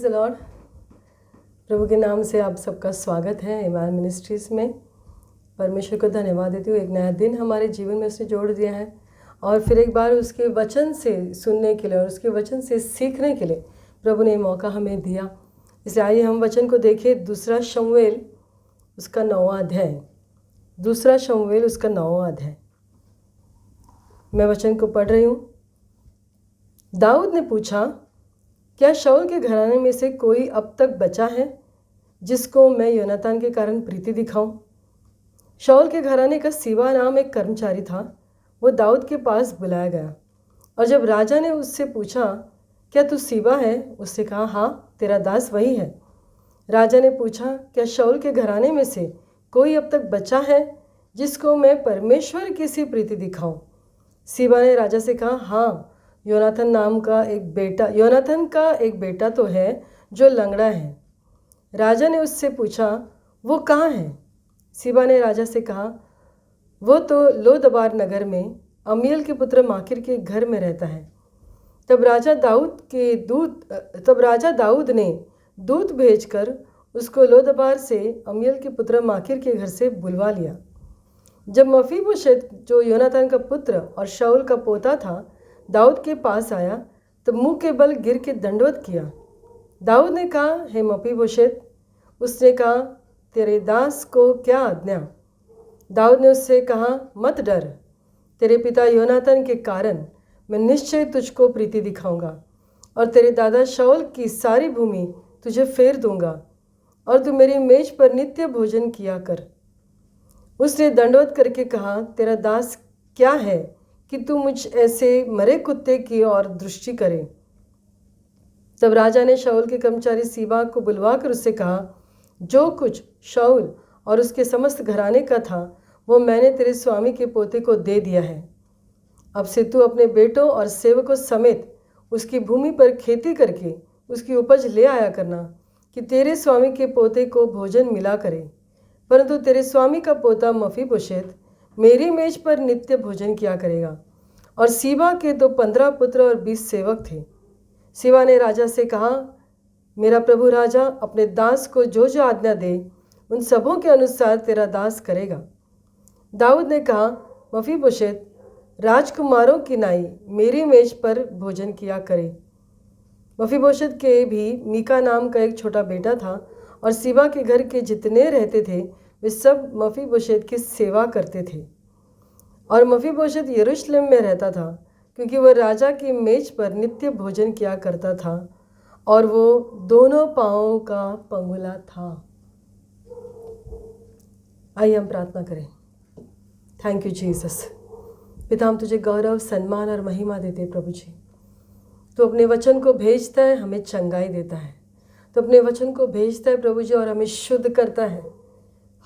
The Lord. प्रभु के नाम से आप सबका स्वागत है इमान मिनिस्ट्रीज़ में। परमेश्वर को धन्यवाद देती हूँ, एक नया दिन हमारे जीवन में उसने जोड़ दिया है और फिर एक बार उसके वचन से सुनने के लिए और उसके वचन से सीखने के लिए प्रभु ने मौका हमें दिया। इसलिए आइए हम वचन को देखें। दूसरा शमूएल उसका 9वां अध्याय। दूसरा शमूएल उसका 9वां अध्याय। मैं वचन को पढ़ रही हूँ। दाऊद ने पूछा, क्या शाऊल के घराने में से कोई अब तक बचा है जिसको मैं योनातान के कारण प्रीति दिखाऊं? शाऊल के घराने का सीबा नाम एक कर्मचारी था। वो दाऊद के पास बुलाया गया और जब राजा ने उससे पूछा, क्या तू सीबा है? उससे कहा, हाँ, तेरा दास वही है। राजा ने पूछा, क्या शाऊल के घराने में से कोई अब तक बचा है जिसको मैं परमेश्वर की सी प्रीति दिखाऊं? सीबा ने राजा से कहा, हाँ, योनाथन का एक बेटा तो है जो लंगड़ा है। राजा ने उससे पूछा, वो कहाँ है? सीबा ने राजा से कहा, वो तो लोदबार नगर में अमीएल के पुत्र माकिर के घर में रहता है। तब राजा दाऊद ने दूत भेजकर उसको लोदबार से अमीएल के पुत्र माकिर के घर से बुलवा लिया। जब मफीबोशेत जो योनातान का पुत्र और शाऊल का पोता था दाऊद के पास आया तब मुंह के बल गिर के दंडवत किया। दाऊद ने कहा, हे मफीबोशेत। उसने कहा, तेरे दास को क्या आज्ञा? दाऊद ने उससे कहा, मत डर, तेरे पिता योनातान के कारण मैं निश्चय तुझको प्रीति दिखाऊंगा और तेरे दादा शाऊल की सारी भूमि तुझे फेर दूंगा और तू मेरी मेज पर नित्य भोजन किया कर। उसने दंडवत करके कहा, तेरा दास क्या है कि तू मुझ ऐसे मरे कुत्ते की ओर दृष्टि करे। तब राजा ने शाऊल के कर्मचारी सीबा को बुलवाकर उससे कहा, जो कुछ शाऊल और उसके समस्त घराने का था वो मैंने तेरे स्वामी के पोते को दे दिया है। अब से तू अपने बेटों और सेवकों समेत उसकी भूमि पर खेती करके उसकी उपज ले आया करना कि तेरे स्वामी के पोते को भोजन मिला करे। परंतु तेरे स्वामी का पोता मफीबोशेत मेरी मेज पर नित्य भोजन किया करेगा। और सीबा के तो 15 पुत्र और 20 सेवक थे। सीबा ने राजा से कहा, मेरा प्रभु राजा अपने दास को जो जो आज्ञा दे उन सबों के अनुसार तेरा दास करेगा। दाऊद ने कहा, मफीबोशेत राजकुमारों की नाई मेरी मेज पर भोजन किया करे। मफीबोशेत के भी मीका नाम का एक छोटा बेटा था और सीबा के घर के जितने रहते थे वे सब मफीबोशेत की सेवा करते थे। और मफीबोशेत यरूशलेम में रहता था क्योंकि वह राजा की मेज पर नित्य भोजन किया करता था और वो दोनों पाँवों का पंगुला था। आइए हम प्रार्थना करें। Thank you Jesus. पिता, हम तुझे गौरव, सम्मान और महिमा देते हैं प्रभु जी। तो अपने वचन को भेजता है, हमें चंगाई देता है। तो अपने वचन को भेजता है प्रभु जी और हमें शुद्ध करता है।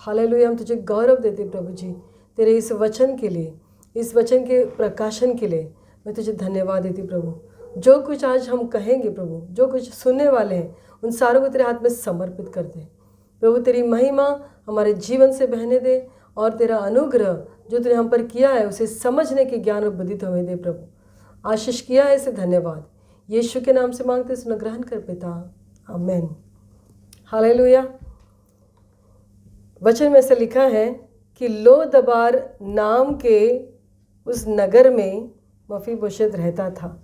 हालेलुया। हम तुझे गौरव देते प्रभु जी तेरे इस वचन के लिए, इस वचन के प्रकाशन के लिए मैं तुझे धन्यवाद देती प्रभु। जो कुछ आज हम कहेंगे प्रभु, जो कुछ सुनने वाले हैं उन सारों को तेरे हाथ में समर्पित कर दे प्रभु। तेरी महिमा हमारे जीवन से बहने दे और तेरा अनुग्रह जो तूने हम पर किया है उसे समझने के ज्ञान और बुद्धि तो हमें दे प्रभु। आशीष किया है इसे धन्यवाद। यीशु के नाम से मांगते सुन ग्रहण कर पिता, आमीन। हालेलुया। वचन में ऐसा लिखा है कि लोदबार नाम के उस नगर में मफीबोशेत रहता था।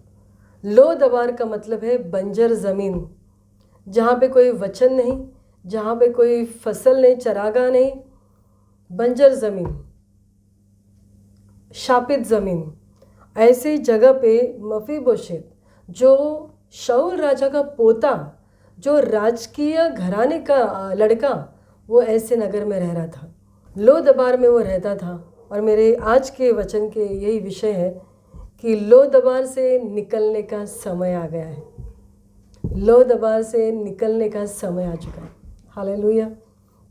लोदबार का मतलब है बंजर ज़मीन, जहाँ पे कोई वचन नहीं, जहाँ पे कोई फसल नहीं, चरागाह नहीं, बंजर ज़मीन, शापित ज़मीन। ऐसी जगह पे मफीबोशेत जो शाऊल राजा का पोता, जो राजकीय घराने का लड़का, वो ऐसे नगर में रह रहा था। लोदबार में वो रहता था। और मेरे आज के वचन के यही विषय है कि लोदबार से निकलने का समय आ गया है। लोदबार से निकलने का समय आ चुका है। हालेलुया।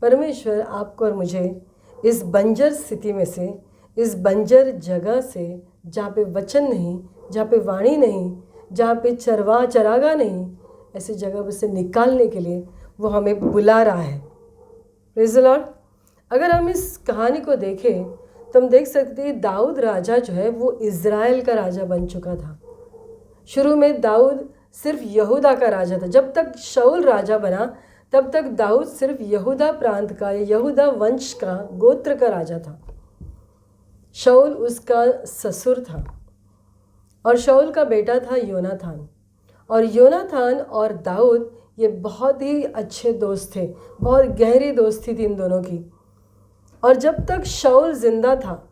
परमेश्वर आपको और मुझे इस बंजर स्थिति में से, इस बंजर जगह से जहाँ पे वचन नहीं, जहाँ पे वाणी नहीं, जहाँ पे चरागा नहीं, ऐसी जगह से निकालने के लिए वो हमें बुला रहा है। Praise the Lord. अगर हम इस कहानी को देखें तो हम देख सकते हैं दाऊद राजा जो है वो इज़राइल का राजा बन चुका था। शुरू में दाऊद सिर्फ यहूदा का राजा था। जब तक शाऊल राजा बना तब तक दाऊद सिर्फ यहूदा प्रांत का, यहूदा वंश का, गोत्र का राजा था। शाऊल उसका ससुर था और शाऊल का बेटा था योनाथान। और योनाथान और दाऊद ये बहुत ही अच्छे दोस्त थे, बहुत गहरी दोस्ती थी इन दोनों की। और जब तक शाऊल जिंदा था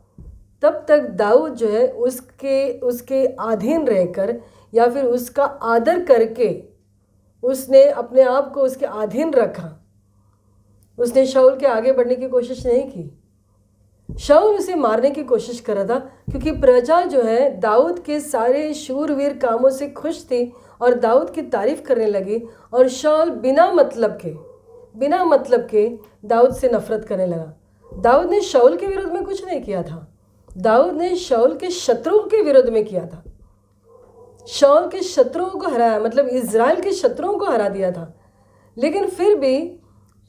तब तक दाऊद जो है उसके अधीन रहकर या फिर उसका आदर करके उसने अपने आप को उसके अधीन रखा। उसने शाऊल के आगे बढ़ने की कोशिश नहीं की। शाऊल उसे मारने की कोशिश कर रहा था क्योंकि प्रजा जो है दाऊद के सारे शूरवीर कामों से खुश थी और दाऊद की तारीफ करने लगी। और शाऊल बिना मतलब के दाऊद से नफरत करने लगा। दाऊद ने शाऊल के विरुद्ध में कुछ नहीं किया था, दाऊद ने शाऊल के शत्रुओं के विरुद्ध में किया था। शाऊल के शत्रुओं को हराया, मतलब इज़राइल के शत्रुओं को हरा दिया था। लेकिन फिर भी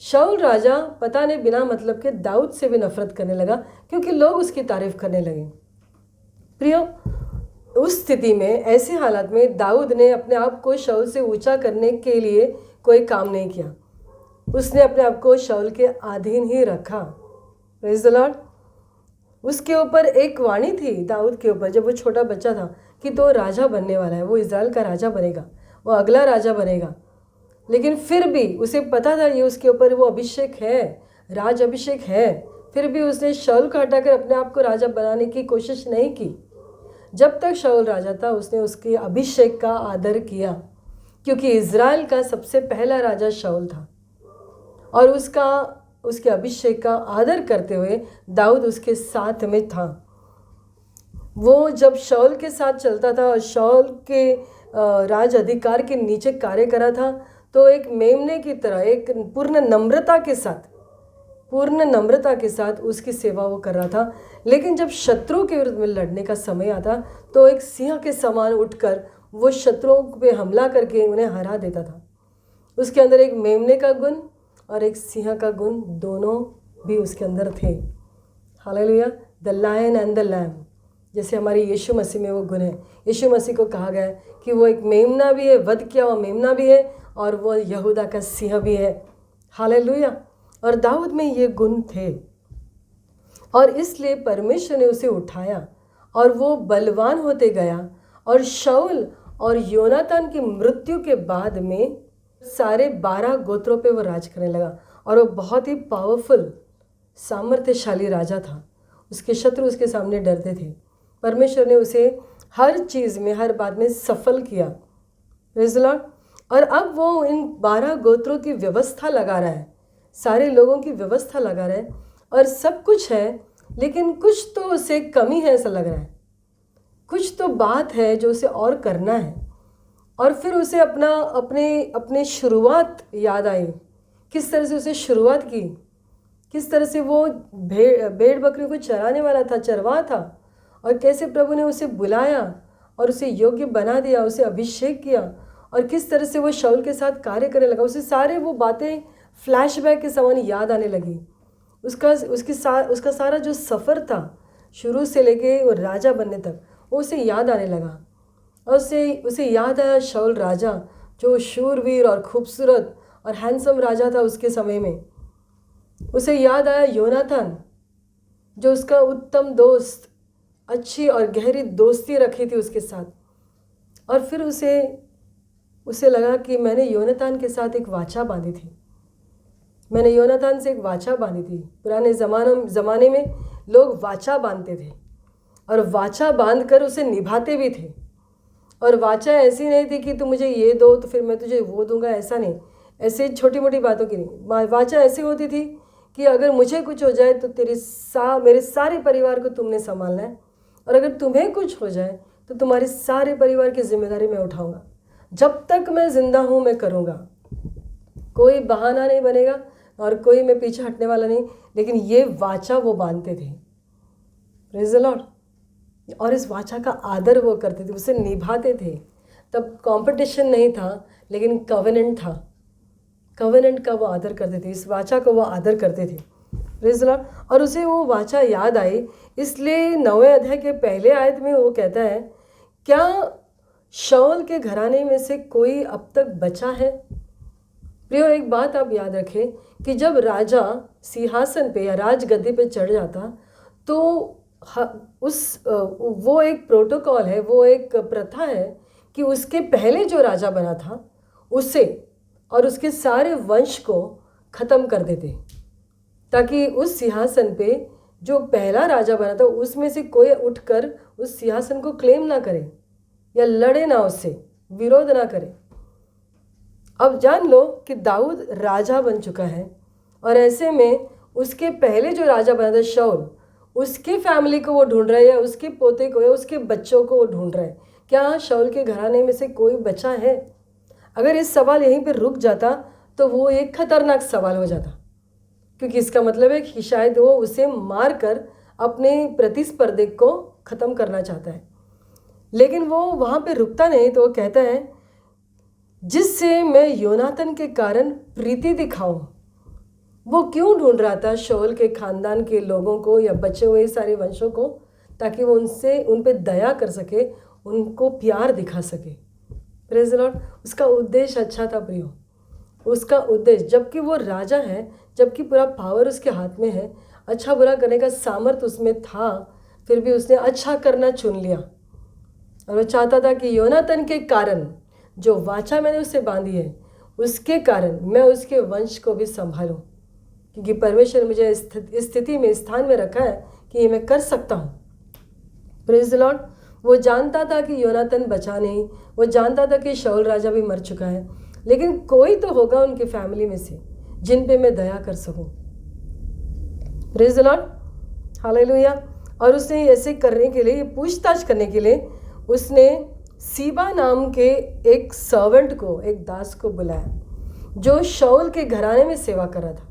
शाऊल राजा पता नहीं बिना मतलब के दाऊद से भी नफरत करने लगा क्योंकि लोग उसकी तारीफ करने लगे। प्रियो, उस स्थिति में, ऐसे हालात में दाऊद ने अपने आप को शाऊल से ऊंचा करने के लिए कोई काम नहीं किया। उसने अपने आप को शाऊल के अधीन ही रखा। Praise the Lord. उसके ऊपर एक वाणी थी दाऊद के ऊपर जब वो छोटा बच्चा था कि तो राजा बनने वाला है, वो इज़राइल का राजा बनेगा, वो अगला राजा बनेगा। लेकिन फिर भी उसे पता था ये उसके ऊपर वो अभिषेक है, राज अभिषेक है। फिर भी उसने शाऊल को हटाकर अपने आप को राजा बनाने की कोशिश नहीं की। जब तक शाऊल राजा था उसने उसके अभिषेक का आदर किया क्योंकि इज़राइल का सबसे पहला राजा शाऊल था। और उसके अभिषेक का आदर करते हुए दाऊद उसके साथ में था। वो जब शाऊल के साथ चलता था और शाऊल के राज अधिकार के नीचे कार्य करा था तो एक मेमने की तरह, एक पूर्ण नम्रता के साथ उसकी सेवा वो कर रहा था। लेकिन जब शत्रु के विरुद्ध में लड़ने का समय आता तो एक सिंह के समान उठकर वो शत्रुओं पे हमला करके उन्हें हरा देता था। उसके अंदर एक मेमने का गुण और एक सिंह का गुण दोनों भी उसके अंदर थे। Hallelujah. The lion and the lamb, जैसे हमारे यीशु मसीह में वो गुण है। यीशु मसीह को कहा गया है कि वो एक मेमना भी है, वध किया हुआ मेमना भी है, और वो यहूदा का सिंह भी है। हालेलुया। और दाऊद में ये गुण थे और इसलिए परमेश्वर ने उसे उठाया और वो बलवान होते गया। और शाऊल और योनातान की मृत्यु के बाद में सारे 12 गोत्रों पे वो राज करने लगा और वो बहुत ही पावरफुल, सामर्थ्यशाली राजा था। उसके शत्रु उसके सामने डरते थे। परमेश्वर ने उसे हर चीज़ में, हर बात में सफल किया। Praise the Lord. और अब वो इन 12 गोत्रों की व्यवस्था लगा रहा है, सारे लोगों की व्यवस्था लगा रहा है और सब कुछ है, लेकिन कुछ तो उसे कमी है ऐसा लग रहा है। कुछ तो बात है जो उसे और करना है। और फिर उसे अपने शुरुआत याद आई, किस तरह से उसे शुरुआत की, किस तरह से वो भेड़ बकरी को चराने वाला था, चरवाहा था, और कैसे प्रभु ने उसे बुलाया और उसे योग्य बना दिया, उसे अभिषेक किया, और किस तरह से वो शाऊल के साथ कार्य करने लगा। उसे सारे वो बातें फ्लैशबैक के समान याद आने लगी। उसका सारा जो सफ़र था शुरू से लेके वो राजा बनने तक, वो उसे याद आने लगा। और उसे याद आया शाऊल राजा, जो शूरवीर और खूबसूरत और हैंडसम राजा था उसके समय में। उसे याद आया योनातान, जो उसका उत्तम दोस्त, अच्छी और गहरी दोस्ती रखी थी उसके साथ। और फिर उसे लगा कि मैंने योनातान के साथ एक वाचा बांधी थी, मैंने योनातान से एक वाचा बांधी थी। पुराने ज़माने में लोग वाचा बांधते थे और वाचा बांधकर उसे निभाते भी थे। और वाचा ऐसी नहीं थी कि तू मुझे ये दो तो फिर मैं तुझे वो दूंगा, ऐसा नहीं, ऐसे छोटी मोटी बातों की नहीं। वाचा ऐसी होती थी कि अगर मुझे कुछ हो जाए तो मेरे सारे परिवार को तुमने संभालना है, और अगर तुम्हें कुछ हो जाए तो तुम्हारे सारे परिवार की जिम्मेदारी मैं उठाऊंगा। जब तक मैं ज़िंदा हूँ मैं करूँगा, कोई बहाना नहीं बनेगा और कोई मैं पीछे हटने वाला नहीं। लेकिन ये वाचा वो बांधते थे। Praise the Lord. और इस वाचा का आदर वो करते थे, उसे निभाते थे। तब कंपटीशन नहीं था, लेकिन कवेनेंट था। कवेनेंट का वो आदर करते थे, इस वाचा को वो आदर करते थे। Praise the Lord. और उसे वो वाचा याद आई, इसलिए 9वें अध्याय के पहले आयत में वो कहता है, क्या शाऊल के घराने में से कोई अब तक बचा है? प्रियो, एक बात आप याद रखें कि जब राजा सिंहासन पे या राजगद्दी पे चढ़ जाता तो वो एक प्रोटोकॉल है, वो एक प्रथा है कि उसके पहले जो राजा बना था उसे और उसके सारे वंश को ख़त्म कर देते, ताकि उस सिंहासन पे जो पहला राजा बना था उसमें से कोई उठकर उस सिंहासन को क्लेम ना करे या लड़े ना, उससे विरोध ना करे। अब जान लो कि दाऊद राजा बन चुका है और ऐसे में उसके पहले जो राजा बना था शाऊल, उसके फैमिली को वो ढूंढ रहा है या उसके पोते को या उसके बच्चों को वो ढूंढ रहा है। क्या शाऊल के घराने में से कोई बचा है? अगर इस सवाल यहीं पर रुक जाता तो वो एक खतरनाक सवाल हो जाता, क्योंकि इसका मतलब है कि शायद वो उसे मार कर अपने प्रतिस्पर्धी को ख़त्म करना चाहता है। लेकिन वो वहाँ पे रुकता नहीं, तो वो कहता है जिससे मैं योनातन के कारण प्रीति दिखाऊं। वो क्यों ढूंढ रहा था शाऊल के ख़ानदान के लोगों को या बचे हुए सारे वंशों को, ताकि वो उन पे दया कर सके, उनको प्यार दिखा सके। Praise the Lord. उसका उद्देश्य अच्छा था प्रियो, उसका उद्देश्य, जबकि वो राजा है, जबकि पूरा पावर उसके हाथ में है, अच्छा बुरा करने का सामर्थ्य उसमें था, फिर भी उसने अच्छा करना चुन लिया। और वो चाहता था कि योनातन के कारण जो वाचा मैंने उससे बांधी है, उसके कारण मैं उसके वंश को भी संभालूं, क्योंकि परमेश्वर मुझे इस स्थिति में, स्थान में रखा है कि ये मैं कर सकता हूँ। Praise the Lord. वो जानता था कि योनातन बचा नहीं, वो जानता था कि शाऊल राजा भी मर चुका है, लेकिन कोई तो होगा उनकी फैमिली में से जिन पे मैं दया कर सकूं। Praise the Lord, hallelujah. और उसने ऐसे करने के लिए, पूछताछ करने के लिए, उसने सीबा नाम के एक सर्वेंट को, एक दास को बुलाया, जो शाऊल के घराने में सेवा कर रहा था।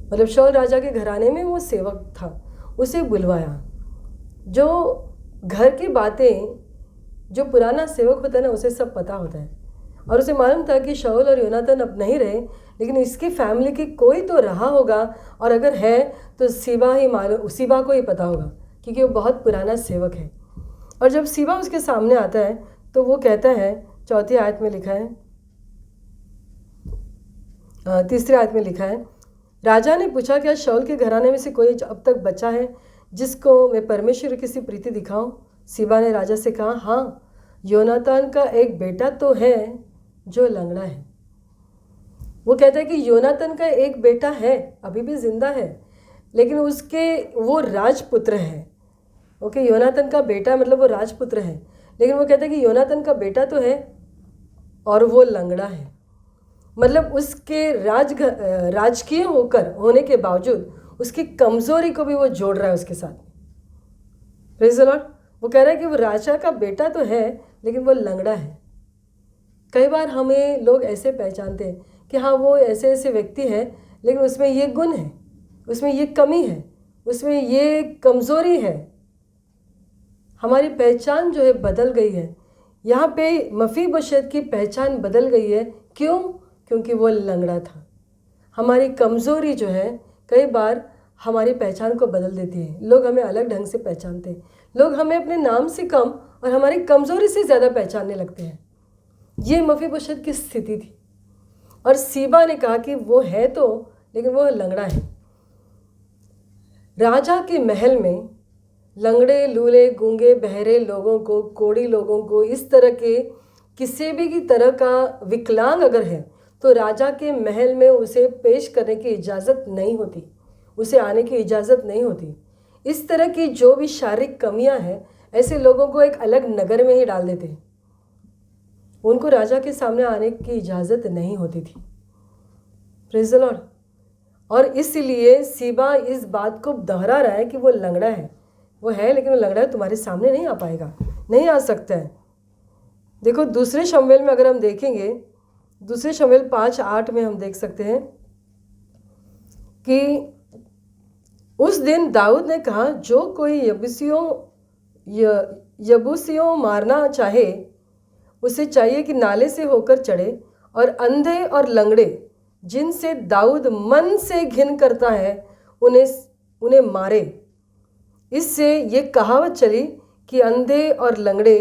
मतलब शाऊल राजा के घराने में वो सेवक था, उसे बुलवाया। जो घर की बातें जो पुराना सेवक होता है ना, उसे सब पता होता है, और उसे मालूम था कि शाऊल और योनातन अब नहीं रहे, लेकिन इसकी फैमिली की कोई तो रहा होगा, और अगर है तो सीबा को ही पता होगा, क्योंकि वो बहुत पुराना सेवक है। और जब सीबा उसके सामने आता है तो वो कहता है, 4 आयत में लिखा है, 3 आयत में लिखा है, राजा ने पूछा क्या शाऊल के घराने में से कोई अब तक बचा है जिसको मैं परमेश्वर की सी प्रीति दिखाऊं? सीबा ने राजा से कहा, हाँ, योनातान का एक बेटा तो है जो लंगड़ा है। वो कहता है कि योनातान का एक बेटा है, अभी भी जिंदा है, लेकिन वो राजपुत्र है। ओके, योनातान का बेटा मतलब वो राजपुत्र है, लेकिन वो कहता है कि योनातान का बेटा तो है और वो लंगड़ा है। मतलब उसके राजकीय होने के बावजूद उसकी कमज़ोरी को भी वो जोड़ रहा है उसके साथ। Praise the Lord. वो कह रहा है कि वो राजा का बेटा तो है, लेकिन वो लंगड़ा है। कई बार हमें लोग ऐसे पहचानते हैं कि हाँ, वो ऐसे ऐसे व्यक्ति है, लेकिन उसमें ये गुण है, उसमें ये कमी है, उसमें ये कमज़ोरी है। हमारी पहचान जो है बदल गई है। यहाँ पे मफीबोशेत की पहचान बदल गई है। क्यों? क्योंकि वो लंगड़ा था। हमारी कमज़ोरी जो है कई बार हमारी पहचान को बदल देती है। लोग हमें अलग ढंग से पहचानते हैं। लोग हमें अपने नाम से कम और हमारी कमज़ोरी से ज़्यादा पहचानने लगते हैं। ये मफीबोशेत की स्थिति थी। और सीबा ने कहा कि वो है तो, लेकिन वो लंगड़ा है। राजा के महल में लंगड़े, लूले, गूंगे, बहरे लोगों को, कोड़ी लोगों को, इस तरह के किसी भी की तरह का विकलांग अगर है तो राजा के महल में उसे पेश करने की इजाज़त नहीं होती, उसे आने की इजाज़त नहीं होती। इस तरह की जो भी शारीरिक कमियां हैं, ऐसे लोगों को एक अलग नगर में ही डाल देते हैं। उनको राजा के सामने आने की इजाज़त नहीं होती थी। Praise the Lord. और इसलिए सीबा इस बात को दोहरा रहा है कि वो लंगड़ा है। वो है, लेकिन वो लंगड़ा है, तुम्हारे सामने नहीं आ पाएगा, नहीं आ सकता है। देखो, दूसरे शमूएल में अगर हम देखेंगे, दूसरे शमूएल 5:8 में हम देख सकते हैं कि उस दिन दाऊद ने कहा, जो कोई यबूसियों मारना चाहे उसे चाहिए कि नाले से होकर चढ़े, और अंधे और लंगड़े जिनसे दाऊद मन से घिन करता है उन्हें मारे। इससे ये कहावत चली कि अंधे और लंगड़े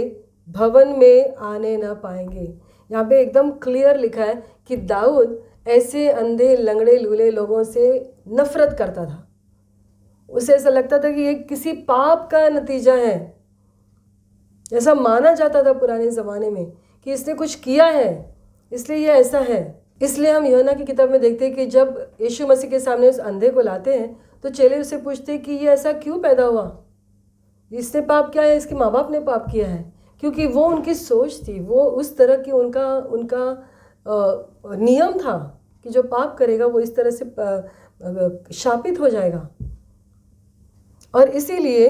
भवन में आने न पाएंगे। यहाँ पे एकदम क्लियर लिखा है कि दाऊद ऐसे अंधे लंगड़े लूले लोगों से नफरत करता था। उसे ऐसा लगता था कि ये किसी पाप का नतीजा है। ऐसा माना जाता था पुराने ज़माने में कि इसने कुछ किया है इसलिए ये ऐसा है। इसलिए हम यूहन्ना की किताब में देखते हैं कि जब यीशु मसीह के सामने उस अंधे को लाते हैं तो चेले उससे पूछते हैं कि ये ऐसा क्यों पैदा हुआ, इसने पाप किया है, इसके माँ बाप ने पाप किया है। क्योंकि वो उनकी सोच थी, वो उस तरह की उनका नियम था कि जो पाप करेगा वो इस तरह से शापित हो जाएगा। और इसीलिए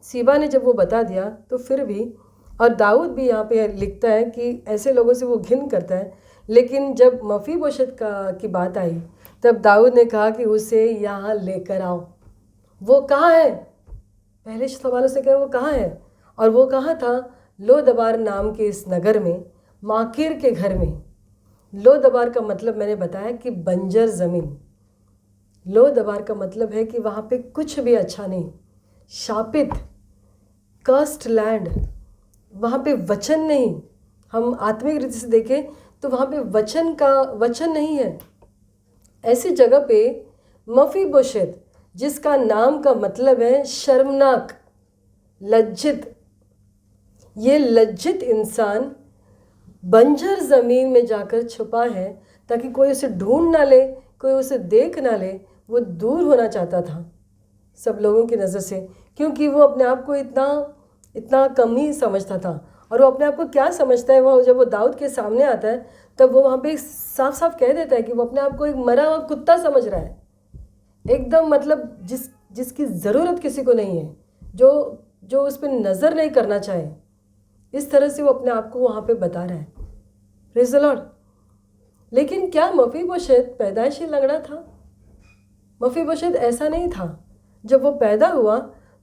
सीबा ने जब वो बता दिया तो फिर भी, और दाऊद भी यहाँ पे लिखता है कि ऐसे लोगों से वो घिन करता है। लेकिन जब मफीबोशेत की बात आई तब दाऊद ने कहा कि उसे यहाँ लेकर आओ। वो कहाँ है? पहले सवालों से कहा वो कहाँ है? और वो कहाँ था? लोदबार नाम के इस नगर में, माकीर के घर में। लोदबार का मतलब मैंने बताया कि बंजर ज़मीन। लोदबार का मतलब है कि वहाँ पे कुछ भी अच्छा नहीं, शापित, कर्स्ड लैंड। वहाँ पे वचन नहीं। हम आत्मिक रीति से देखें तो वहाँ पे वचन नहीं है। ऐसी जगह पे मफीबोशेत, जिसका नाम का मतलब है शर्मनाक, लज्जित, ये लज्जित इंसान बंजर ज़मीन में जाकर छुपा है ताकि कोई उसे ढूंढ ना ले, कोई उसे देख ना ले। वो दूर होना चाहता था सब लोगों की नज़र से, क्योंकि वो अपने आप को इतना कम ही समझता था। और वो अपने आप को क्या समझता है, वो जब वो दाऊद के सामने आता है तब वो वहाँ पे साफ साफ कह देता है कि वो अपने आप को एक मरा हुआ कुत्ता समझ रहा है। एकदम मतलब जिसकी ज़रूरत किसी को नहीं है, जो उस पर नज़र नहीं करना चाहे, इस तरह से वो अपने आप को वहाँ पे बता रहा है। Praise the Lord. लेकिन क्या मफीबोशेत पैदाइशी लंगड़ा था? मफीबोशेत ऐसा नहीं था। जब वो पैदा हुआ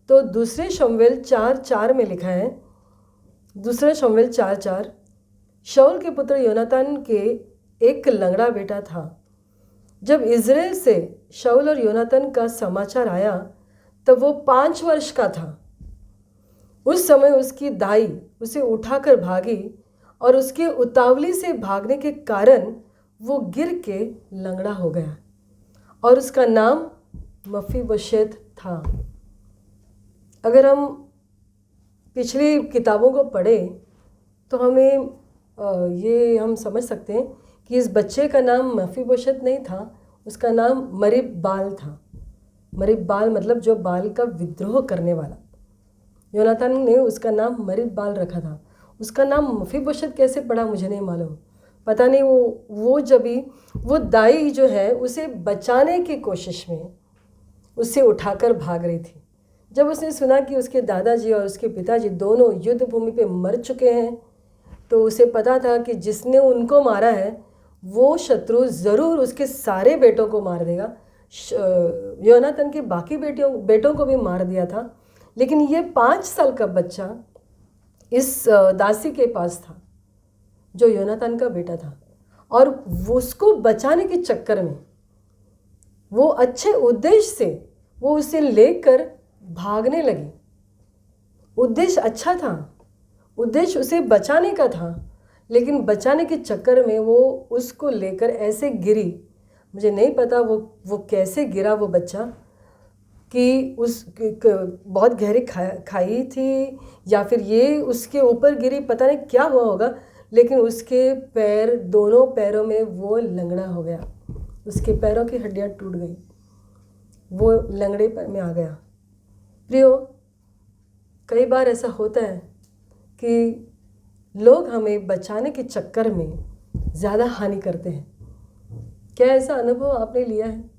तो दूसरे शमूएल 4:4 में लिखा है, दूसरा शमूएल 4:4, शाऊल के पुत्र योनातान के एक लंगड़ा बेटा था। जब इज़राइल से शाऊल और योनातान का समाचार आया तब वो 5 वर्ष का था। उस समय उसकी दाई उसे उठाकर भागी और उसके उतावली से भागने के कारण वो गिर के लंगड़ा हो गया और उसका नाम मफीबोशेत था। अगर हम पिछली किताबों को पढ़ें तो हम समझ सकते हैं कि इस बच्चे का नाम मफीबोशेत नहीं था, उसका नाम मरीब-बाल था। मरीब-बाल मतलब जो बाल का विद्रोह करने वाला। योनातान ने उसका नाम मरीब-बाल रखा था। उसका नाम मफीबोशेत कैसे पड़ा मुझे नहीं मालूम। पता नहीं वो जब भी वो दाई जो है उसे बचाने की कोशिश में उसे उठाकर भाग रही थी। जब उसने सुना कि उसके दादाजी और उसके पिताजी दोनों युद्ध भूमि पे मर चुके हैं तो उसे पता था कि जिसने उनको मारा है वो शत्रु ज़रूर उसके सारे बेटों को मार देगा। योनातान के बाकी बेटों को भी मार दिया था, लेकिन ये 5 साल का बच्चा इस दासी के पास था जो योनातान का बेटा था। और उसको बचाने के चक्कर में वो अच्छे उद्देश्य से वो उसे लेकर भागने लगी। उद्देश्य अच्छा था, उद्देश्य उसे बचाने का था, लेकिन बचाने के चक्कर में वो उसको लेकर ऐसे गिरी। मुझे नहीं पता वो कैसे गिरा वो बच्चा, कि बहुत गहरी खाई थी या फिर ये उसके ऊपर गिरी, पता नहीं क्या हुआ होगा, लेकिन उसके पैर, दोनों पैरों में वो लंगड़ा हो गया। उसके पैरों की हड्डियाँ टूट गई, वो लंगड़े में आ गया। प्रियो, कई बार ऐसा होता है कि लोग हमें बचाने के चक्कर में ज़्यादा हानि करते हैं। क्या ऐसा अनुभव आपने लिया है?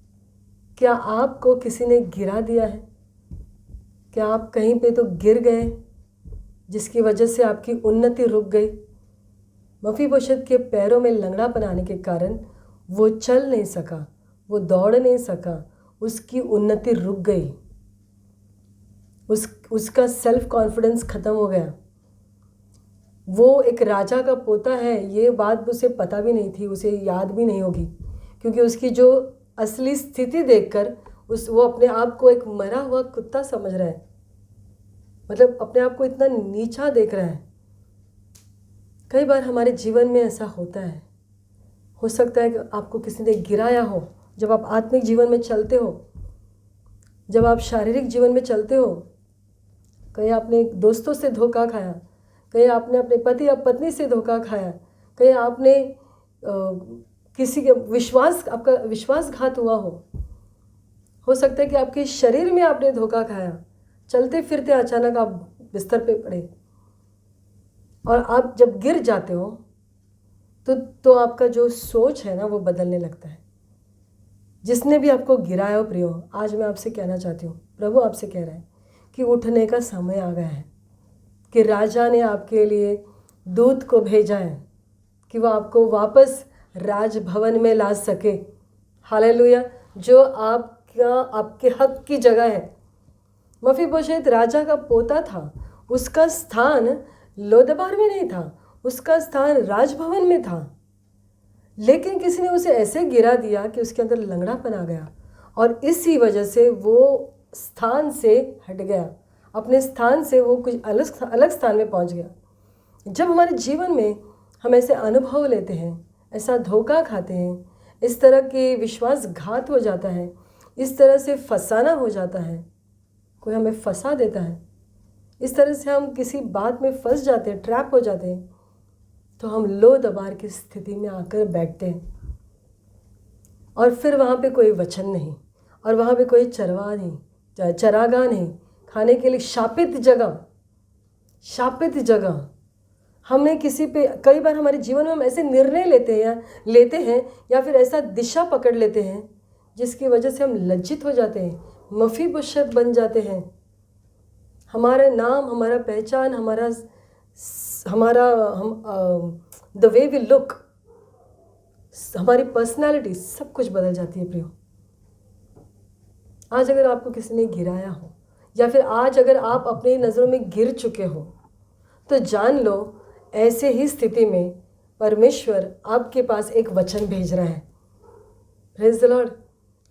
क्या आपको किसी ने गिरा दिया है? क्या आप कहीं पे तो गिर गए जिसकी वजह से आपकी उन्नति रुक गई? मफीबोशेत के पैरों में लंगड़ापन आने के कारण वो चल नहीं सका, वो दौड़ नहीं सका, उसकी उन्नति रुक गई। उसका सेल्फ कॉन्फिडेंस ख़त्म हो गया। वो एक राजा का पोता है, ये बात उसे पता भी नहीं थी, उसे याद भी नहीं होगी, क्योंकि उसकी जो असली स्थिति देखकर वो अपने आप को एक मरा हुआ कुत्ता समझ रहा है। मतलब अपने आप को इतना नीचा देख रहा है। कई बार हमारे जीवन में ऐसा होता है, हो सकता है कि आपको किसी ने गिराया हो। जब आप आत्मिक जीवन में चलते हो, जब आप शारीरिक जीवन में चलते हो, कहीं आपने दोस्तों से धोखा खाया, कहीं आपने अपने पति या पत्नी से धोखा खाया, कहीं आपने किसी के आपका विश्वासघात हुआ हो सकता है कि आपके शरीर में आपने धोखा खाया, चलते फिरते अचानक आप बिस्तर पे पड़े और आप जब गिर जाते हो तो आपका जो सोच है ना वो बदलने लगता है। जिसने भी आपको गिराया हो प्रियो, आज मैं आपसे कहना चाहती हूँ, प्रभु आपसे कह रहा है कि उठने का समय आ गया है, कि राजा ने आपके लिए दूत को भेजा है कि वह आपको वापस राजभवन में ला सके। हालेलुया। जो आपके हक की जगह है। मफीबोशेत राजा का पोता था, उसका स्थान लोदबार में नहीं था, उसका स्थान राजभवन में था। लेकिन किसी ने उसे ऐसे गिरा दिया कि उसके अंदर लंगड़ापन आ गया और इसी वजह से वो स्थान से हट गया, अपने स्थान से वो कुछ अलग स्थान में पहुंच गया। जब हमारे जीवन में हम ऐसे अनुभव लेते हैं, ऐसा धोखा खाते हैं, इस तरह के विश्वासघात हो जाता है, इस तरह से फंसाना हो जाता है, कोई हमें फंसा देता है, इस तरह से हम किसी बात में फंस जाते हैं, ट्रैप हो जाते हैं, तो हम लो दबार की स्थिति में आकर बैठते हैं और फिर वहाँ पे कोई वचन नहीं और वहाँ पे कोई चरागाह नहीं, खाने के लिए शापित जगह। हमने किसी पे, कई बार हमारे जीवन में हम ऐसे निर्णय लेते हैं या फिर ऐसा दिशा पकड़ लेते हैं जिसकी वजह से हम लज्जित हो जाते हैं, मफीबोशेत बन जाते हैं। हमारा नाम, हमारा पहचान, द वे वी लुक, हमारी पर्सनालिटी, सब कुछ बदल जाती है प्रियो। आज अगर आपको किसी ने गिराया हो या फिर आज अगर आप अपनी नज़रों में गिर चुके हो, तो जान लो ऐसे ही स्थिति में परमेश्वर आपके पास एक वचन भेज रहा है। Praise the Lord.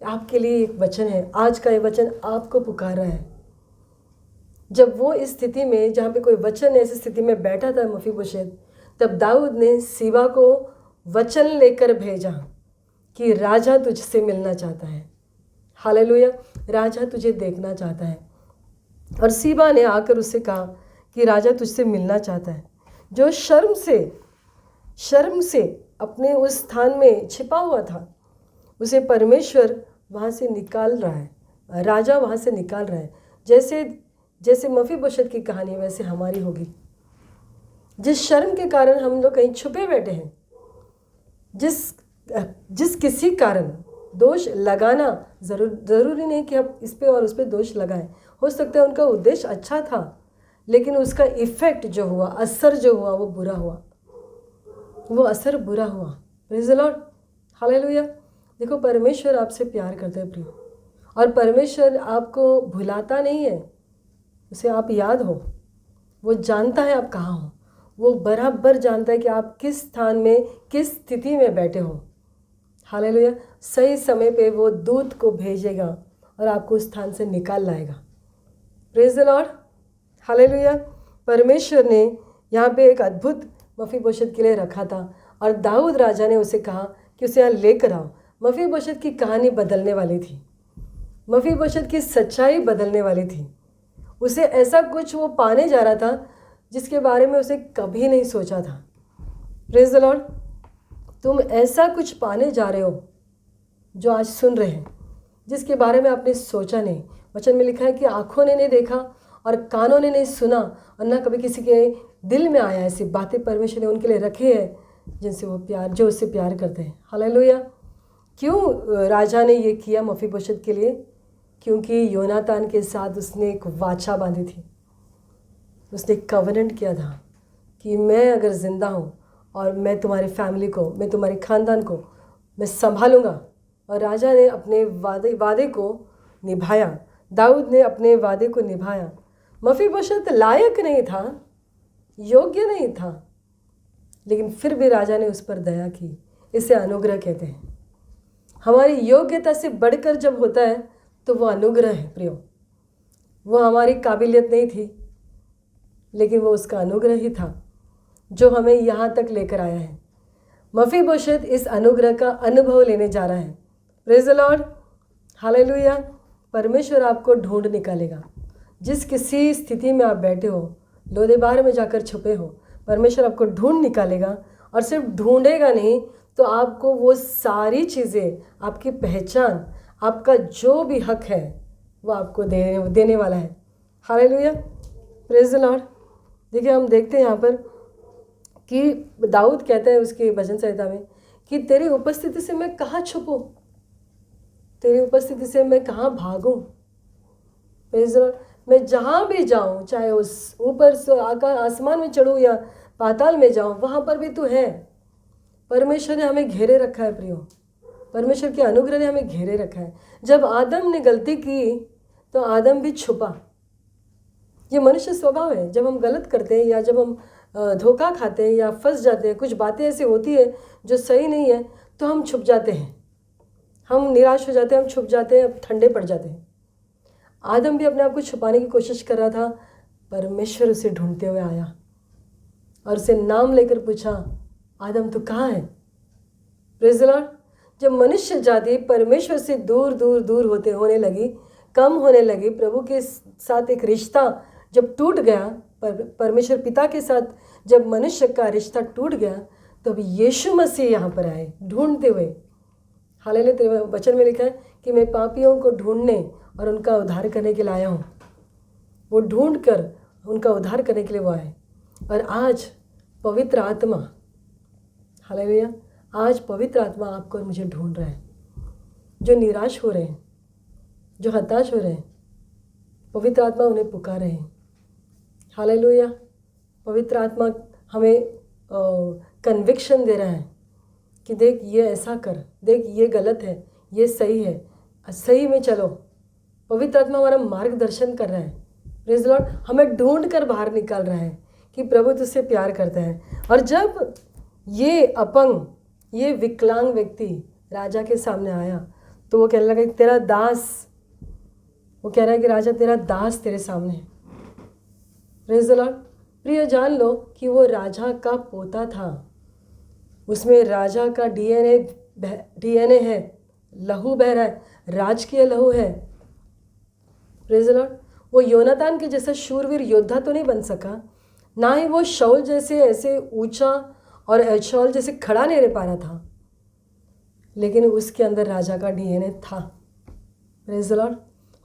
आपके लिए एक वचन है, आज का ये वचन आपको पुकार रहा है। जब वो इस स्थिति में, जहाँ पे कोई वचन ऐसी स्थिति में बैठा था मफीबोशेत, तब दाऊद ने सीबा को वचन लेकर भेजा कि राजा तुझसे मिलना चाहता है। हालेलुया। राजा तुझे देखना चाहता है। और सीबा ने आकर उससे कहा कि राजा तुझसे मिलना चाहता है। जो शर्म से अपने उस स्थान में छिपा हुआ था, उसे परमेश्वर वहाँ से निकाल रहा है, राजा वहाँ से निकाल रहा है। जैसे मफीबोशेत की कहानी वैसे हमारी होगी। जिस शर्म के कारण हम लोग कहीं छुपे बैठे हैं, जिस किसी कारण दोष लगाना ज़रूरी नहीं कि हम इस पे और उस पे दोष लगाएं। हो सकता है उनका उद्देश्य अच्छा था, लेकिन उसका इफ़ेक्ट जो हुआ, असर जो हुआ, वो बुरा हुआ, वो असर बुरा हुआ। Praise the Lord. हालेलुया। देखो, परमेश्वर आपसे प्यार करते हैं प्रियो, और परमेश्वर आपको भुलाता नहीं है, उसे आप याद हो। वो जानता है आप कहाँ हो, वो बराबर जानता है कि आप किस स्थान में, किस स्थिति में बैठे हो। हालेलुया। सही समय पे वो दूत को भेजेगा और आपको उस स्थान से निकाल लाएगा। Praise the Lord. हालेलुया। परमेश्वर ने यहाँ पे एक अद्भुत मफीबोशेत के लिए रखा था और दाऊद राजा ने उसे कहा कि उसे यहाँ लेकर आओ। मफीबोशेत की कहानी बदलने वाली थी, मफीबोशेत की सच्चाई बदलने वाली थी। उसे ऐसा कुछ वो पाने जा रहा था जिसके बारे में उसे कभी नहीं सोचा था। Praise the Lord. तुम ऐसा कुछ पाने जा रहे हो जो आज सुन रहे हैं, जिसके बारे में आपने सोचा नहीं। वचन में लिखा है कि आँखों ने नहीं देखा और कानों ने नहीं सुना और ना कभी किसी के दिल में आया। ऐसी बातें परमेश्वर ने उनके लिए रखे हैं जो उससे प्यार करते हैं। हालेलुया। क्यों राजा ने ये किया मफीबोशेत के लिए? क्योंकि योनातान के साथ उसने एक वाचा बांधी थी, उसने एक कवनेंट किया था कि मैं अगर ज़िंदा हूँ और मैं तुम्हारी फैमिली को, मैं तुम्हारे ख़ानदान को मैं संभालूंगा। और राजा ने अपने वादे को निभाया, दाऊद ने अपने वादे को निभाया। मफीबोशेत लायक नहीं था, योग्य नहीं था, लेकिन फिर भी राजा ने उस पर दया की। इसे अनुग्रह कहते हैं। हमारी योग्यता से बढ़कर जब होता है तो वो अनुग्रह है प्रियो। वो हमारी काबिलियत नहीं थी, लेकिन वो उसका अनुग्रह ही था। जो हमें यहाँ तक लेकर आया है। मफीबोशेत इस अनुग्रह का अनुभव लेने जा रहा है। Praise the Lord, hallelujah. परमेश्वर आपको ढूंढ निकालेगा। जिस किसी स्थिति में आप बैठे हो, लोदेबार में जाकर छुपे हो, परमेश्वर आपको ढूंढ निकालेगा। और सिर्फ ढूंढेगा नहीं तो आपको वो सारी चीज़ें, आपकी पहचान, आपका जो भी हक है वो आपको देने वाला है। Hallelujah, praise the Lord. देखिए, हम देखते हैं यहाँ पर कि दाऊद कहता है उसकी भजन संहिता में कि तेरी उपस्थिति से मैं कहाँ छुपूं, तेरी उपस्थिति से मैं कहाँ भागूं। Praise the Lord. मैं जहाँ भी जाऊँ, चाहे उस ऊपर से आसमान में चढ़ूँ या पाताल में जाऊँ, वहाँ पर भी तू है। परमेश्वर ने हमें घेरे रखा है प्रियो, परमेश्वर के अनुग्रह ने हमें घेरे रखा है। जब आदम ने गलती की तो आदम भी छुपा। ये मनुष्य स्वभाव है। जब हम गलत करते हैं या जब हम धोखा खाते हैं या फंस जाते हैं, कुछ बातें ऐसी होती है जो सही नहीं है, तो हम छुप जाते हैं, हम निराश हो जाते हैं, हम छुप जाते हैं, ठंडे पड़ जाते हैं। आदम भी अपने आप को छुपाने की कोशिश कर रहा था। परमेश्वर उसे ढूंढते हुए आया और उसे नाम लेकर पूछा, आदम तू कहाँ है। Praise the Lord. जब मनुष्य जाति परमेश्वर से दूर दूर दूर होने लगी, कम होने लगी, प्रभु के साथ एक रिश्ता जब टूट गया, परमेश्वर पिता के साथ जब मनुष्य का रिश्ता टूट गया, तब यीशु मसीह यहाँ पर आए ढूंढते हुए। हालेलुया। तेरे वचन में लिखा है कि मैं पापियों को ढूंढने और उनका उद्धार करने के लिए आया हूँ। वो ढूंढ कर उनका उद्धार करने के लिए वो आए। और आज पवित्र आत्मा, हालेलुया, आज पवित्र आत्मा आपको और मुझे ढूंढ रहा है। जो निराश हो रहे हैं, जो हताश हो रहे हैं, पवित्र आत्मा उन्हें पुकार रहे हैं। हालेलुया। पवित्र आत्मा हमें कन्विक्शन दे रहा है कि देख ये ऐसा कर, देख ये गलत है, ये सही है, सही में चलो। पवित्र आत्मा हमारा मार्गदर्शन कर रहा है। Praise the Lord. हमें ढूंढ कर बाहर निकाल रहा है कि प्रभु तुझसे प्यार करता है। और जब ये अपंग, ये विकलांग व्यक्ति राजा के सामने आया तो वो कहने लगा कि तेरा दास, वो कह रहा है कि राजा तेरा दास तेरे सामने है। Praise the Lord. प्रिय, जान लो कि वो राजा का पोता था, उसमें राजा का डीएनए है, लहू बह रहा है, राजकीय लहू है। Praise the Lord. वो योनातान के जैसा शूरवीर योद्धा तो नहीं बन सका, ना ही वो शाऊल जैसे ऐसे ऊंचा और शाऊल जैसे खड़ा नहीं रह पा रहा था, लेकिन उसके अंदर राजा का डीएनए था। Praise the Lord.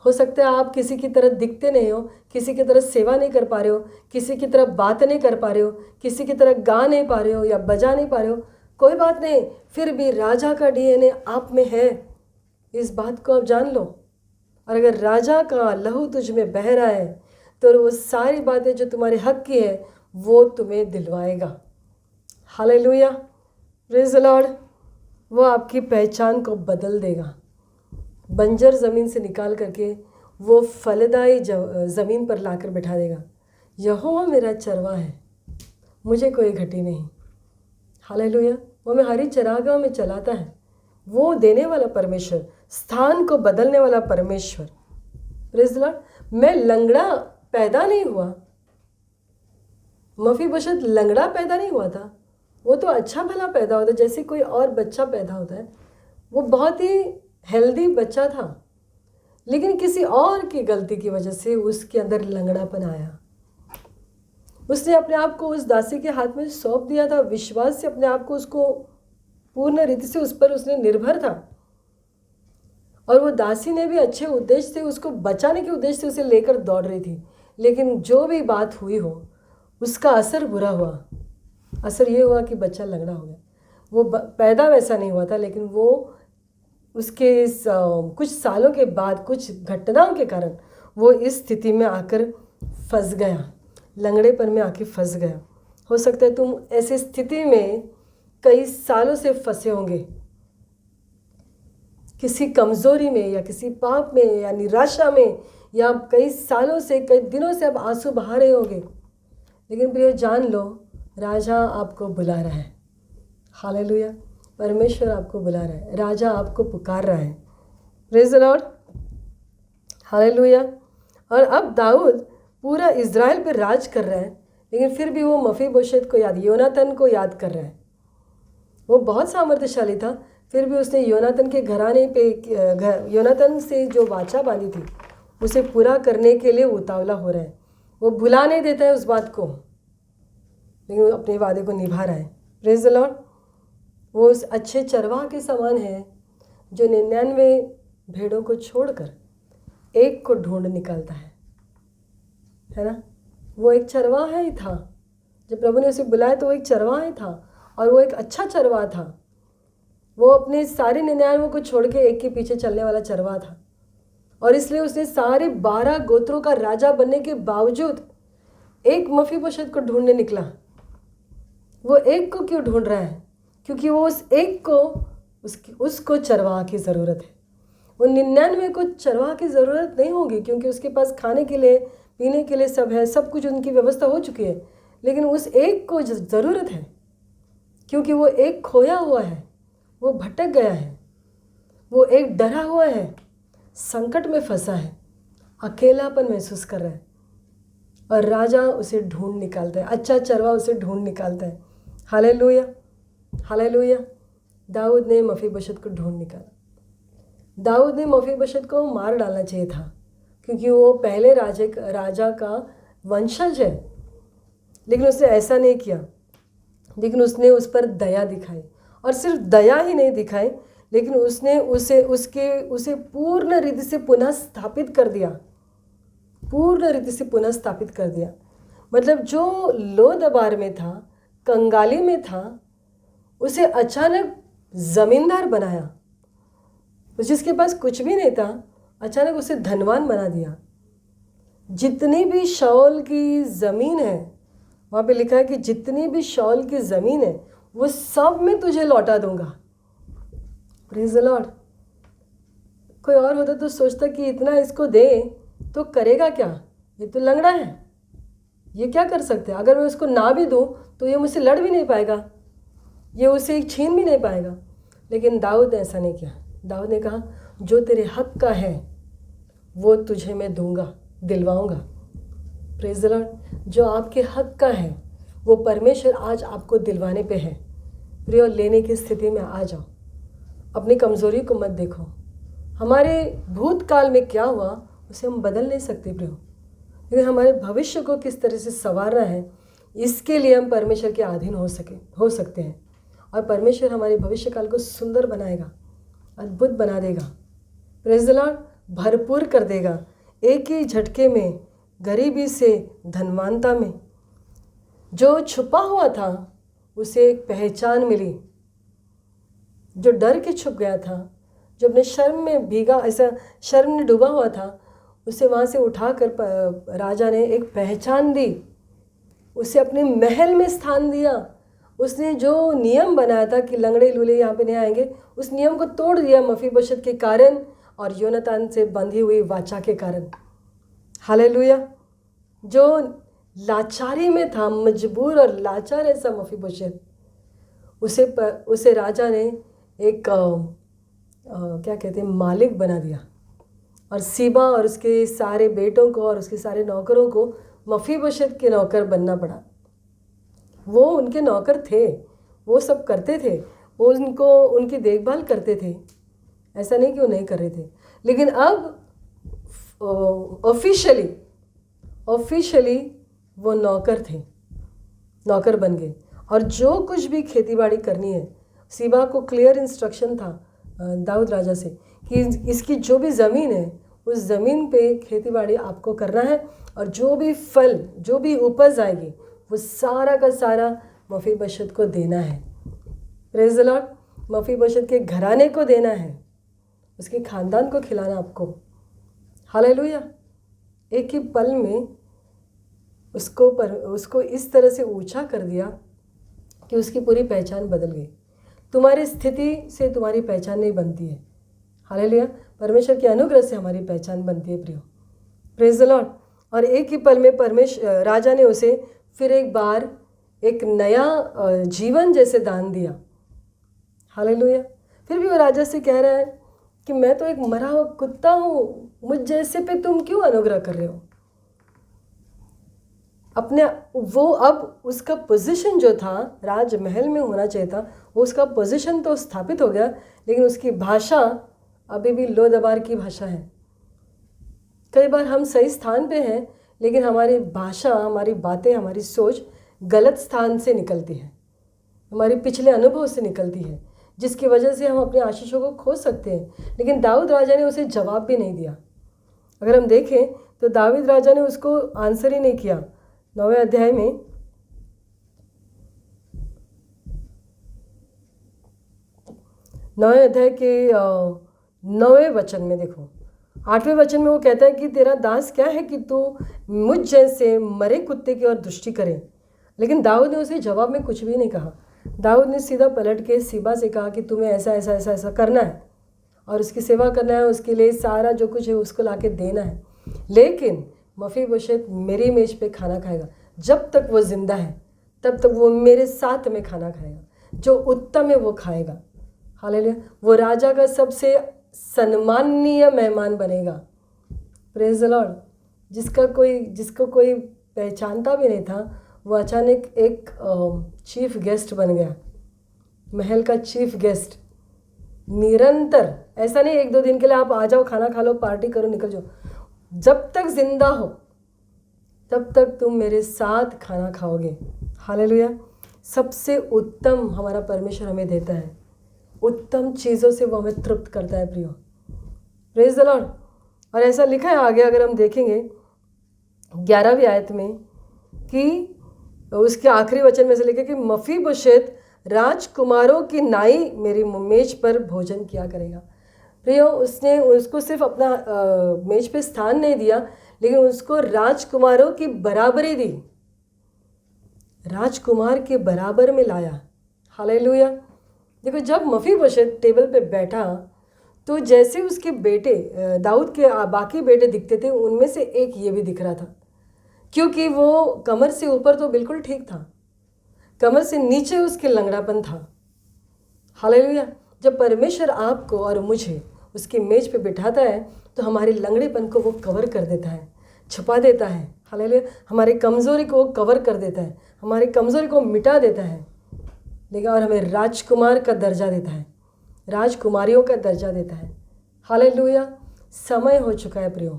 हो सकता है आप किसी की तरह दिखते नहीं हो, किसी की तरह सेवा नहीं कर पा रहे हो, किसी की तरह बात नहीं कर पा रहे हो, किसी की तरह गा नहीं पा रहे हो या बजा नहीं पा रहे हो, कोई बात नहीं, फिर भी राजा का डीएनए आप में है, इस बात को आप जान लो। और अगर राजा का लहू तुझ में बह रहा है तो वो सारी बातें जो तुम्हारे हक की है वो तुम्हें दिलवाएगा। Hallelujah, praise the Lord. वो आपकी पहचान को बदल देगा। बंजर ज़मीन से निकाल करके वो फलदायी ज़मीन पर लाकर बिठा देगा। यहोवा मेरा चरवा है, मुझे कोई घटी नहीं। हालेलुया। वो हमें हरी चरागाह में चलाता है। वो देने वाला परमेश्वर, स्थान को बदलने वाला परमेश्वर। Praise the Lord. मैं लंगड़ा पैदा नहीं हुआ, मफीबोशेत लंगड़ा पैदा नहीं हुआ था। वो तो अच्छा भला पैदा होता जैसे कोई और बच्चा पैदा होता है। वो बहुत ही हेल्दी बच्चा था, लेकिन किसी और की गलती की वजह से उसके अंदर लंगड़ापन आया। उसने अपने आप को उस दासी के हाथ में सौंप दिया था, विश्वास से अपने आप को उसको पूर्ण रीति से उस पर उसने निर्भर था। और वो दासी ने भी अच्छे उद्देश्य से, उसको बचाने के उद्देश्य से उसे लेकर दौड़ रही थी, लेकिन जो भी बात हुई हो उसका असर बुरा हुआ। असर ये हुआ कि बच्चा लंगड़ा हो गया। वो पैदा वैसा नहीं हुआ था, लेकिन वो उसके कुछ सालों के बाद कुछ घटनाओं के कारण वो इस स्थिति में आकर फंस गया, लंगड़ेपन में आके फंस गया। हो सकता है तुम ऐसी स्थिति में कई सालों से फंसे होंगे, किसी कमज़ोरी में या किसी पाप में या निराशा में, या कई सालों से, कई दिनों से अब आंसू बहा रहे होंगे। लेकिन प्रिय, जान लो राजा आपको बुला रहा है। हालेलुया। परमेश्वर आपको बुला रहा है, राजा आपको पुकार रहा है। Praise the Lord. हालेलुया। और अब दाऊद पूरा इज़राइल पर राज कर रहा है। लेकिन फिर भी वो मफीबोशेत को योनातन को याद कर रहा है। वो बहुत सामर्थ्यशाली था, फिर भी उसने योनातन के घराने पे योनातन से जो वाचा बांधी थी उसे पूरा करने के लिए उतावला हो रहा है। वो भुला नहीं देता है उस बात को, लेकिन वो अपने वादे को निभा रहा है। Praise the Lord. वो उस अच्छे चरवाह के समान है जो 99 भेड़ों को छोड़कर एक को ढूंढ निकालता है ना। वो एक चरवाहा ही था। जब प्रभु ने उसे बुलाया तो वो एक चरवाहा ही था, और वो एक अच्छा चरवाहा था। वो अपने सारे 99 को छोड़ के एक के पीछे चलने वाला चरवाहा था, और इसलिए उसने सारे 12 गोत्रों का राजा बनने के बावजूद एक मफीबोशेत को ढूंढने निकला। वो एक को क्यों ढूंढ रहा है? क्योंकि वो उस एक को उसको चरवाहा की ज़रूरत है। वो 99 को चरवाहा की ज़रूरत नहीं होगी, क्योंकि उसके पास खाने के लिए पीने के लिए सब है, सब कुछ उनकी व्यवस्था हो चुकी है। लेकिन उस एक को ज़रूरत है, क्योंकि वो एक खोया हुआ है, वो भटक गया है, वो एक डरा हुआ है, संकट में फंसा है, अकेलापन महसूस कर रहा है, और राजा उसे ढूंढ निकालता है। अच्छा चरवाहा उसे ढूंढ निकालता है। Hallelujah, hallelujah. दाऊद ने मफीबोशेत को ढूंढ निकाला। दाऊद ने मफीबोशेत को मार डालना चाहिए था, क्योंकि वो पहले राजा का वंशज है, लेकिन उसने ऐसा नहीं किया। लेकिन उसने उस पर दया दिखाई, और सिर्फ दया ही नहीं दिखाई, लेकिन उसने उसे पूर्ण रीति से पुनः स्थापित कर दिया। पूर्ण रीति से पुनः स्थापित कर दिया। मतलब जो लोदबार में था, कंगाली में था, उसे अचानक ज़मींदार बनाया। जिसके पास कुछ भी नहीं था, अचानक उसे धनवान बना दिया। जितनी भी शाऊल की ज़मीन है, वहाँ पे लिखा है कि जितनी भी शाऊल की ज़मीन है वो सब मैं तुझे लौटा दूंगा। Praise the Lord. कोई और होता तो सोचता कि इतना इसको दे तो करेगा क्या, ये तो लंगड़ा है, ये क्या कर सकते हैं। अगर मैं उसको ना भी दूँ तो ये मुझसे लड़ भी नहीं पाएगा, ये उसे छीन भी नहीं पाएगा। लेकिन दाऊद ने ऐसा नहीं किया। दाऊद ने कहा जो तेरे हक का है वो तुझे मैं दूंगा, दिलवाऊंगा। Praise the Lord. जो आपके हक का है वो परमेश्वर आज आपको दिलवाने पे है। प्रिय, लेने की स्थिति में आ जाओ। अपनी कमज़ोरी को मत देखो। हमारे भूतकाल में क्या हुआ उसे हम बदल नहीं सकते प्रिय, लेकिन हमारे भविष्य को किस तरह से संवारना है, इसके लिए हम परमेश्वर के अधीन हो सकते हैं। और परमेश्वर हमारे भविष्य काल को सुंदर बनाएगा, अद्भुत बना देगा। Praise the Lord. भरपूर कर देगा। एक ही झटके में गरीबी से धनवानता में जो छुपा हुआ था उसे एक पहचान मिली। जो डर के छुप गया था, जो अपने शर्म में भीगा, ऐसा शर्म में डूबा हुआ था, उसे वहाँ से उठाकर राजा ने एक पहचान दी, उसे अपने महल में स्थान दिया। उसने जो नियम बनाया था कि लंगड़े लूले यहाँ पे नहीं आएंगे, उस नियम को तोड़ दिया मफीबोशेत के कारण और योनातान से बंधी हुई वाचा के कारण। हालेलुया। जो लाचारी में था, मजबूर और लाचार ऐसा मफीबोशेत, उसे राजा ने एक क्या कहते हैं, मालिक बना दिया। और सीबा और उसके सारे बेटों को और उसके सारे नौकरों को मफीबोशेत के नौकर बनना पड़ा। वो उनके नौकर थे, वो सब करते थे, वो उनकी देखभाल करते थे, ऐसा नहीं कि वो नहीं कर रहे थे। लेकिन अब ऑफिशियली वो नौकर थे, नौकर बन गए। और जो कुछ भी खेतीबाड़ी करनी है, सीबा को क्लियर इंस्ट्रक्शन था दाऊद राजा से कि इसकी जो भी ज़मीन है उस ज़मीन पे खेतीबाड़ी आपको करना है, और जो भी फल, जो भी उपज आएगी वो सारा का सारा मफीबोशेत को देना है। Praise the Lord. मफीबोशेत के घराने को देना है, उसके ख़ानदान को खिलाना आपको। हालेलुया। एक ही पल में उसको इस तरह से ऊंचा कर दिया कि उसकी पूरी पहचान बदल गई। तुम्हारी स्थिति से तुम्हारी पहचान नहीं बनती है। हालेलुया। परमेश्वर के अनुग्रह से हमारी पहचान बनती है प्रियो। Praise the Lord. और एक ही पल में राजा ने उसे फिर एक बार एक नया जीवन जैसे दान दिया। हालेलुया। फिर भी वो राजा से कह रहा है कि मैं तो एक मरा हुआ कुत्ता हूँ, मुझ जैसे पे तुम क्यों अनुग्रह कर रहे हो। अपने वो अब उसका पोजीशन जो था राजमहल में होना चाहिए था, वो उसका पोजीशन तो स्थापित हो गया, लेकिन उसकी भाषा अभी भी लो दबार की भाषा है। कई बार हम सही स्थान पे हैं, लेकिन हमारी भाषा, हमारी बातें, हमारी सोच गलत स्थान से निकलती है, हमारे पिछले अनुभव से निकलती है, जिसकी वजह से हम अपने आशीषों को खो सकते हैं। लेकिन दाऊद राजा ने उसे जवाब भी नहीं दिया। अगर हम देखें तो दाऊद राजा ने उसको आंसर ही नहीं किया। 9वें अध्याय में 9वें अध्याय के 9वें वचन में देखो, 8वें वचन में वो कहता है कि तेरा दास क्या है कि तू मुझ जैसे मरे कुत्ते की ओर दृष्टि करे। लेकिन दाऊद ने उसे जवाब में कुछ भी नहीं कहा। दाऊद ने सीधा पलट के सीबा से कहा कि तुम्हें ऐसा ऐसा ऐसा ऐसा करना है और उसकी सेवा करना है, उसके लिए सारा जो कुछ है उसको लाके देना है। लेकिन मफीबोशेत मेरी मेज पे खाना खाएगा। जब तक वो जिंदा है तब तक वो मेरे साथ में खाना खाएगा, जो उत्तम है वो खाएगा। हालेलुया। वो राजा का सबसे सम्माननीय मेहमान बनेगा। Praise the Lord. जिसको कोई पहचानता भी नहीं था, वो अचानक एक चीफ गेस्ट बन गया, महल का चीफ गेस्ट। निरंतर, ऐसा नहीं 1-2 दिन के लिए आप आ जाओ, खाना खा लो, पार्टी करो, निकल जाओ। जब तक जिंदा हो तब तक तुम मेरे साथ खाना खाओगे। हालेलुया। सबसे उत्तम हमारा परमेश्वर हमें देता है, उत्तम चीज़ों से वो हमें तृप्त करता है प्रियो। Praise the Lord. और ऐसा लिखा है आगे, अगर हम देखेंगे 11वीं आयत में, कि उसके आखिरी वचन में से लिखे कि मफीबोशेत राजकुमारों की नाई मेरी मेज पर भोजन किया करेगा। प्रियो, उसने उसको सिर्फ अपना मेज पे स्थान नहीं दिया, लेकिन उसको राजकुमारों की बराबरी दी, राजकुमार के बराबर में लाया। हालेलुया। देखो, जब मफीबोशेत टेबल पे बैठा तो जैसे उसके बेटे दाऊद के बाकी बेटे दिखते थे, उनमें से एक ये भी दिख रहा था, क्योंकि वो कमर से ऊपर तो बिल्कुल ठीक था, कमर से नीचे उसके लंगड़ापन था। हालेलुया। जब परमेश्वर आपको और मुझे उसकी मेज पे बिठाता है तो हमारे लंगड़ेपन को वो कवर कर देता है, छुपा देता है। हालेलुया। हमारी कमज़ोरी को वो कवर कर देता है, हमारी कमज़ोरी को मिटा देता है, लेकिन और हमें राजकुमार का दर्जा देता है, राजकुमारियों का दर्जा देता है। हालेलुया। समय हो चुका है प्रियो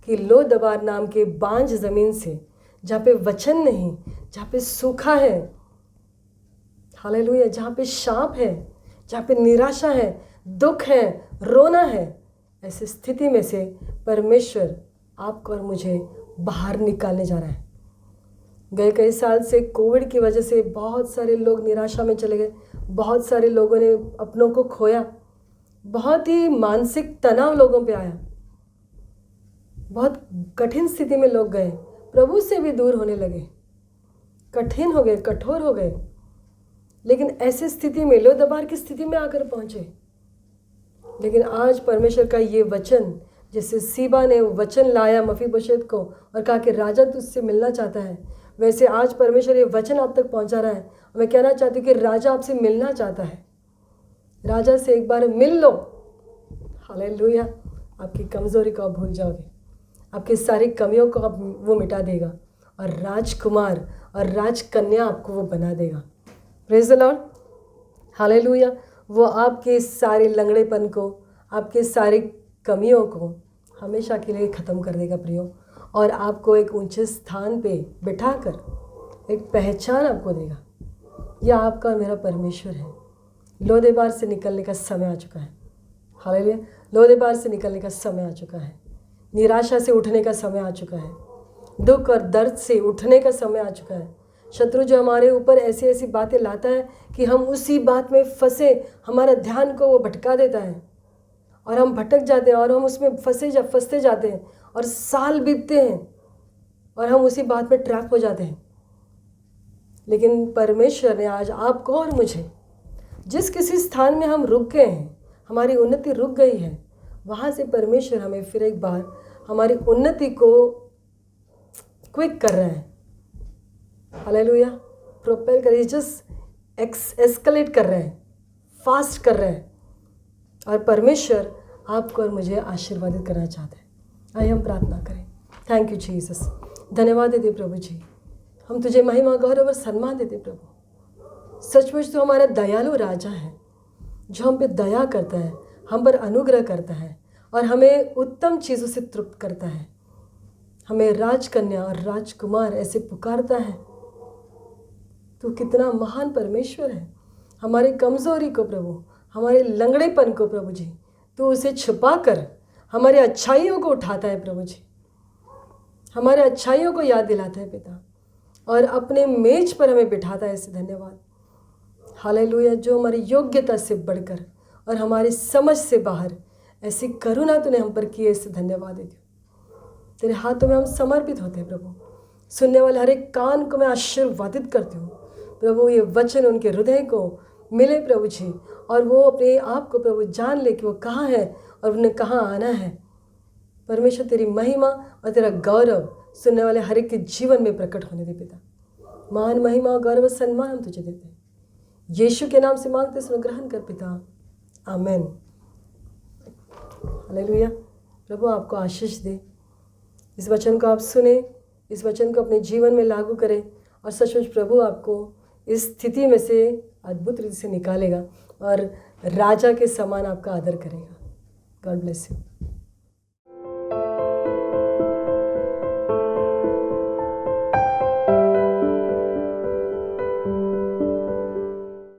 कि लो दबार नाम के बांझ ज़मीन से, जहाँ पे वचन नहीं, जहाँ पे सूखा है, हालेलुया, जहाँ पे शाप है, जहाँ पे निराशा है, दुख है, रोना है, ऐसी स्थिति में से परमेश्वर आपको और मुझे बाहर निकालने जा रहा है। गए कई साल से कोविड की वजह से बहुत सारे लोग निराशा में चले गए, बहुत सारे लोगों ने अपनों को खोया, बहुत ही मानसिक तनाव लोगों पे आया, बहुत कठिन स्थिति में लोग गए, प्रभु से भी दूर होने लगे, कठिन हो गए, कठोर हो गए। लेकिन ऐसी स्थिति में, लो दबार की स्थिति में आकर पहुँचे। लेकिन आज परमेश्वर का ये वचन, जैसे सीबा ने वचन लाया मफीबोशेत को और कहा कि राजा तुझसे मिलना चाहता है, वैसे आज परमेश्वर ये वचन आप तक पहुंचा रहा है। मैं कहना चाहती हूँ कि राजा आपसे मिलना चाहता है। राजा से एक बार मिल लो। हालेलुया। आपकी कमज़ोरी को आप भूल जाओगे, आपकी सारी कमियों को आप वो मिटा देगा, और राजकुमार और राजकन्या आपको वो बना देगा। Praise the Lord. हालेलुया। वो आपके सारे लंगड़ेपन को, आपके सारी कमियों को हमेशा के लिए ख़त्म कर देगा प्रियो, और आपको एक ऊंचे स्थान पे बिठाकर एक पहचान आपको देगा। यह आपका और मेरा परमेश्वर है। लो दबार से निकलने का समय आ चुका है। हालेलुया। लो दबार से निकलने का समय आ चुका है, निराशा से उठने का समय आ चुका है, दुख और दर्द से उठने का समय आ चुका है। शत्रु जो हमारे ऊपर ऐसी ऐसी बातें लाता है कि हम उसी बात में फंसे, हमारा ध्यान को वो भटका देता है और हम भटक जाते हैं और हम उसमें फंसते जाते हैं और साल बीतते हैं और हम उसी बात में ट्रैप हो जाते हैं। लेकिन परमेश्वर ने आज आपको और मुझे, जिस किसी स्थान में हम रुक गए हैं, हमारी उन्नति रुक गई है, वहाँ से परमेश्वर हमें फिर एक बार हमारी उन्नति को क्विक कर रहे हैं। हालेलुया। प्रोपेल कर रहे, जस्ट एस्केलेट कर रहे हैं, फास्ट कर रहे हैं, और परमेश्वर आपको और मुझे आशीर्वादित करना चाहते हैं। आइए हम प्रार्थना करें। Thank you Jesus. धन्यवाद देते प्रभु जी, हम तुझे महिमा, गौरव और सम्मान देते प्रभु। सचमुच तो हमारा दयालु राजा है, जो हम पे दया करता है, हम पर अनुग्रह करता है और हमें उत्तम चीज़ों से तृप्त करता है। हमें राजकन्या और राजकुमार ऐसे पुकारता है। तू कितना महान परमेश्वर है। हमारी कमज़ोरी को प्रभु, हमारे लंगड़ेपन को प्रभु जी, तू उसे छुपा कर हमारे अच्छाइयों को उठाता है प्रभु जी। हमारे अच्छाइयों को याद दिलाता है पिता, और अपने मेज पर हमें बिठाता है। ऐसे धन्यवाद। हालेलुया। जो हमारी योग्यता से बढ़कर और हमारी समझ से बाहर ऐसी करुणा तूने हम पर की है, इससे धन्यवाद देती हूँ। तेरे हाथों में हम समर्पित होते हैं प्रभु। सुनने वाले हर एक कान को मैं आशीर्वादित करती हूँ प्रभु। ये वचन उनके हृदय को मिले प्रभु जी, और वो अपने आप को प्रभु जान ले कि वो कहाँ है और उन्हें कहाँ आना है। परमेश्वर तेरी महिमा और तेरा गौरव सुनने वाले हर एक के जीवन में प्रकट होने दे पिता। मान, महिमा और गौरव सम्मान हम तुझे देते हैं। यीशु के नाम से मांगते, सुन ग्रहण कर पिता। आमीन। हालेलुया। प्रभु आपको आशीष दे। इस वचन को आप सुने, इस वचन को अपने जीवन में लागू करें, और सचमुच प्रभु आपको इस स्थिति में से अद्भुत रीति से निकालेगा और राजा के समान आपका आदर करेगा। God bless you.